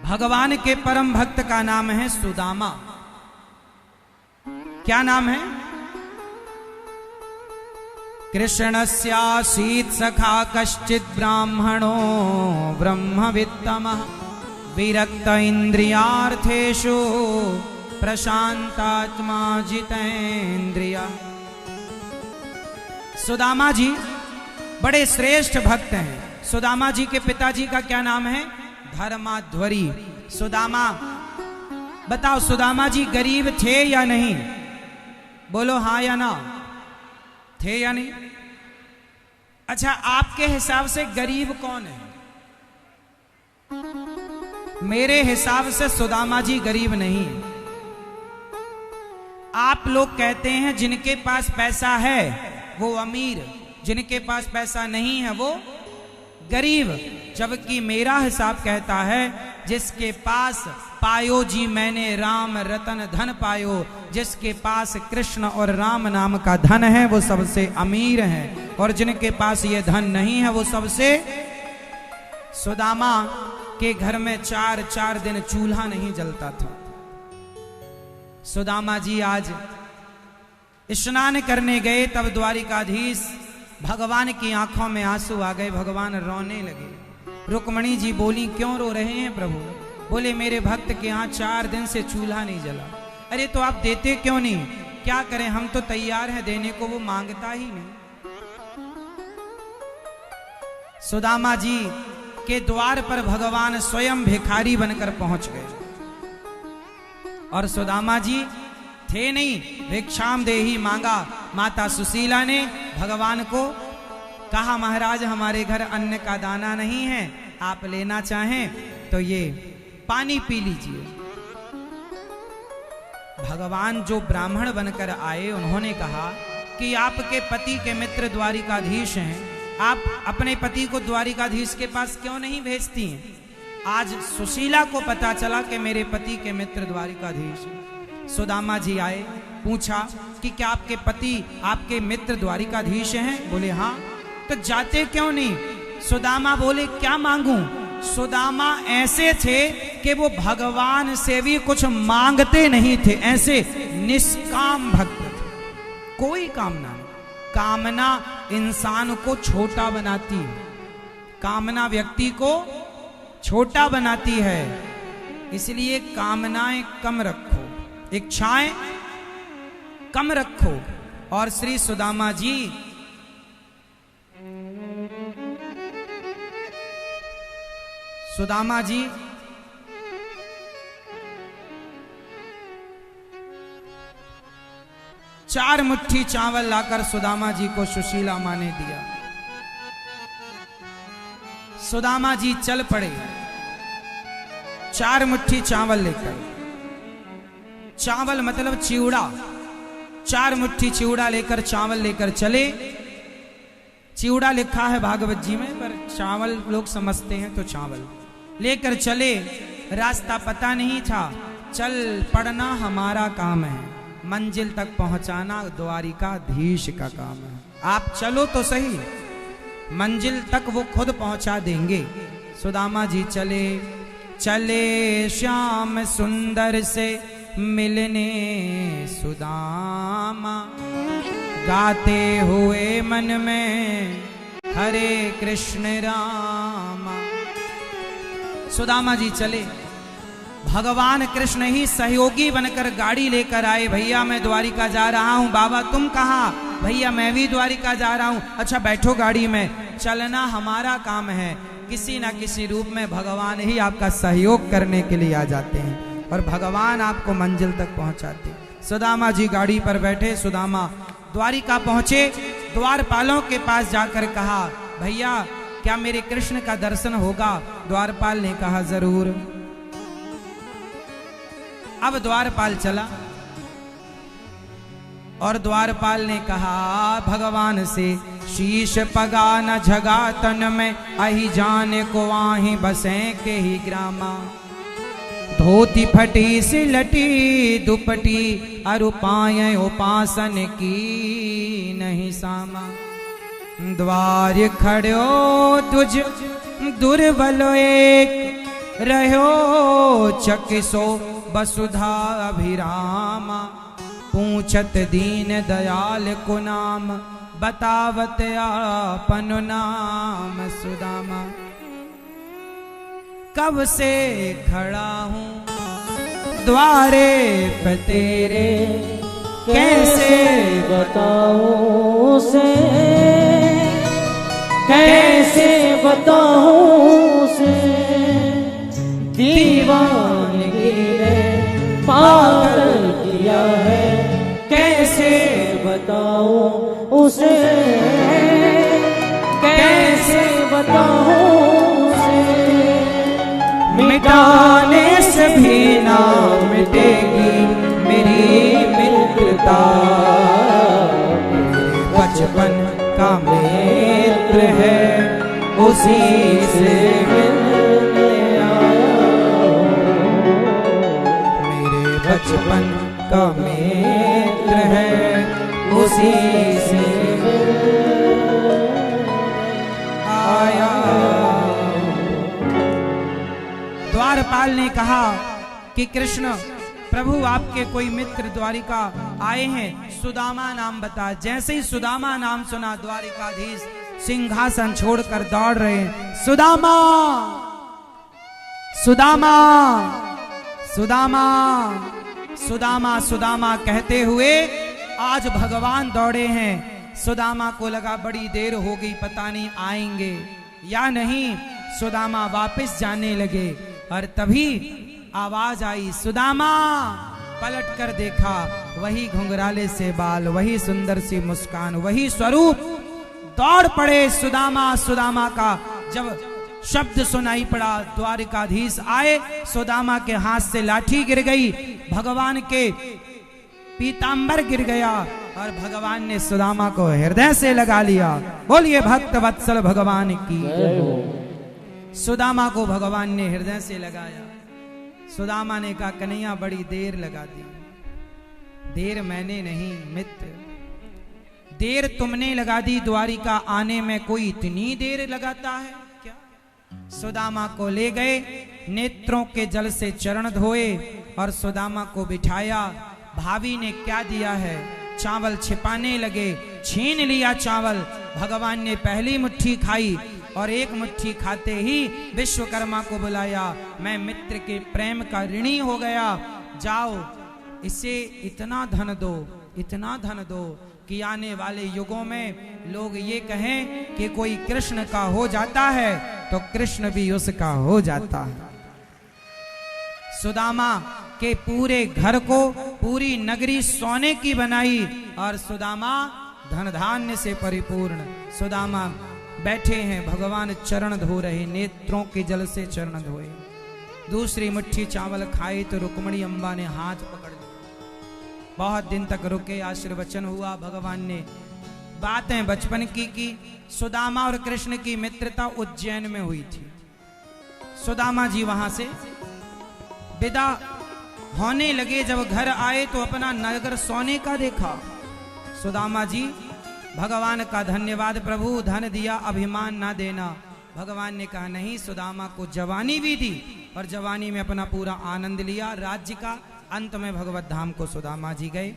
भगवान के परम भक्त का नाम है सुदामा। क्या नाम है? कृष्णस्यासीत् सखा कश्चित् ब्राह्मणो ब्रह्मवित्तमः विरक्त इंद्रियार्थेषु प्रशांतात्मा जितेन्द्रिय। सुदामा जी बड़े श्रेष्ठ भक्त हैं। सुदामा जी के पिताजी का क्या नाम है? धर्माध्वरी। सुदामा, बताओ सुदामा जी गरीब थे या नहीं? बोलो हाँ या ना, थे या नहीं? अच्छा, आपके हिसाब से गरीब कौन है? मेरे हिसाब से सुदामा जी गरीब नहीं है। आप लोग कहते हैं जिनके पास पैसा है वो अमीर, जिनके पास पैसा नहीं है वो गरीब, जबकि मेरा हिसाब कहता है जिसके पास पायो जी मैंने राम रतन धन पायो, जिसके पास कृष्ण और राम नाम का धन है वो सबसे अमीर है, और जिनके पास ये धन नहीं है वो सबसे। सुदामा के घर में 4 दिन चूल्हा नहीं जलता था। सुदामा जी आज स्नान करने गए, तब द्वारिकाधीश भगवान की आंखों में आंसू आ गए, भगवान रोने लगे। रुक्मणी जी बोली क्यों रो रहे हैं प्रभु? बोले मेरे भक्त के यहाँ 4 दिन से चूल्हा नहीं जला। अरे तो आप देते क्यों नहीं? क्या करें, हम तो तैयार हैं देने को, वो मांगता ही नहीं। सुदामा जी के द्वार पर भगवान स्वयं भिखारी बनकर पहुंच गए, और सुदामा जी थे नहीं, भिक्षाम देही मांगा। माता सुशीला ने भगवान को कहा महाराज हमारे घर अन्न का दाना नहीं है, आप लेना चाहें तो ये पानी पी लीजिए। भगवान जो ब्राह्मण बनकर आए उन्होंने कहा कि आपके पति के मित्र द्वारिकाधीश हैं, आप अपने पति को द्वारिकाधीश के पास क्यों नहीं भेजती हैं? आज सुशीला को पता चला कि मेरे पति के मित्र द्वारिकाधीश हैं। सुदामा जी आए, पूछा कि क्या आपके पति आपके मित्र द्वारिकाधीश हैं? बोले हाँ। तो जाते क्यों नहीं? सुदामा बोले क्या मांगूं? सुदामा ऐसे थे कि वो भगवान से भी कुछ मांगते नहीं थे, ऐसे निष्काम भक्त थे, कोई कामना नहीं। कामना इंसान को छोटा बनाती है, कामना व्यक्ति को छोटा बनाती है, इसलिए कामनाएं कम रखो, इच्छाएं कम रखो। और श्री सुदामा जी चार मुट्ठी चावल लाकर सुदामा जी को सुशीला माँ ने दिया। सुदामा जी चल पड़े 4 मुट्ठी चावल लेकर। चावल मतलब चिवड़ा, 4 मुट्ठी चिवड़ा लेकर चावल लेकर चले। चिवड़ा लिखा है भागवत जी में, पर चावल लोग समझते हैं तो चावल लेकर चले। रास्ता पता नहीं था, चल पड़ना हमारा काम है, मंजिल तक पहुंचाना द्वारिकाधीश का काम है। आप चलो तो सही, मंजिल तक वो खुद पहुंचा देंगे। सुदामा जी चले चले श्याम सुंदर से मिलने सुदामा, गाते हुए मन में हरे कृष्ण रामा। सुदामा जी चले, भगवान कृष्ण ही सहयोगी बनकर गाड़ी लेकर आए। भैया मैं द्वारिका जा रहा हूँ। बाबा तुम कहाँ? भैया मैं भी द्वारिका जा रहा हूँ। अच्छा बैठो गाड़ी में, चलना हमारा काम है। किसी ना किसी रूप में भगवान ही आपका सहयोग करने के लिए आ जाते हैं और भगवान आपको मंजिल तक पहुंचाते। सुदामा जी गाड़ी पर बैठे, सुदामा द्वारिका पहुंचे। द्वारपालों के पास जाकर कहा भैया क्या मेरे कृष्ण का दर्शन होगा? द्वारपाल ने कहा जरूर। अब द्वारपाल चला और द्वारपाल ने कहा भगवान से, शीश पगा न झगा तन में, अहि जाने को आही बसे के ही ग्रामा। धोती फटी सिलटी दुपटी, अरु पाए उपासन की नहीं सामा। द्वार खड़ो तुझ दुर्बल एक, रहो चकिसो वसुधा अभिरामा, पूछत दीन दयाल को नाम, बतावत आपन नाम सुदामा। कब से खड़ा हूँ द्वारे पे तेरे, कैसे बताऊं उसे, कैसे बताऊं उसे, दीवानगी ने पागल किया है, कैसे बताऊं उसे, कैसे बताऊं उसे, मिटाने से भी ना मिटेगी मेरी मित्रता, बचपन का मित्र है उसी से मिलने आया, मेरे बचपन का मित्र है उसी से आया। द्वारपाल ने कहा कि कृष्ण प्रभु आपके कोई मित्र द्वारिका आए हैं, सुदामा नाम बता। जैसे ही सुदामा नाम सुना द्वारिकाधीश सिंहासन छोड़कर दौड़ रहे हैं, सुदामा सुदामा सुदामा सुदामा सुदामा कहते हुए आज भगवान दौड़े हैं। सुदामा को लगा बड़ी देर हो गई, पता नहीं आएंगे या नहीं। सुदामा वापस जाने लगे और तभी आवाज आई, सुदामा। पलट कर देखा, वही घुंघराले से बाल, वही सुंदर सी मुस्कान, वही स्वरूप। दौड़ पड़े सुदामा। सुदामा का जब शब्द सुनाई पड़ा, द्वारिकाधीश आए, सुदामा के हाथ से लाठी गिर गई, भगवान के पीतांबर गिर गया और भगवान ने सुदामा को हृदय से लगा लिया। बोलिए भक्त वत्सल भगवान की। सुदामा को भगवान ने हृदय से लगाया। सुदामा ने कहा, कन्हैया बड़ी देर लगा दी। देर मैंने नहीं मित्र, देर तुमने लगा दी द्वारिका आने में। कोई इतनी देर लगाता है क्या? सुदामा को ले गए, नेत्रों के जल से चरण धोए और सुदामा को बिठाया। भाभी ने क्या दिया है? चावल छिपाने लगे, छीन लिया चावल। भगवान ने पहली मुट्ठी खाई और एक मुट्ठी खाते ही विश्वकर्मा को बुलाया। मैं मित्र के प्रेम का ऋणी हो गया, जाओ इसे इतना धन दो, इतना धन दो कि आने वाले युगों में लोग ये कहें कि कोई कृष्ण का हो जाता है तो कृष्ण भी उसका हो जाता है। सुदामा के पूरे घर को, पूरी नगरी सोने की बनाई और सुदामा धन धान्य से परिपूर्ण। सुदामा बैठे हैं, भगवान चरण धो रहे, नेत्रों के जल से चरण धोए। दूसरी मुट्ठी चावल खाए तो रुक्मणी अम्बा ने हाथ पकड़ लिया। बहुत दिन तक रुके, आशीर्वचन हुआ। भगवान ने बातें बचपन की। सुदामा और कृष्ण की मित्रता उज्जैन में हुई थी। सुदामा जी वहां से विदा होने लगे। जब घर आए तो अपना नगर सोने का देखा। सुदामा जी, भगवान का धन्यवाद प्रभु, धन दिया, अभिमान ना देना। भगवान ने कहा नहीं, सुदामा को जवानी भी दी और जवानी में अपना पूरा आनंद लिया राज्य का। अंत में भगवत धाम को सुदामा जी गए।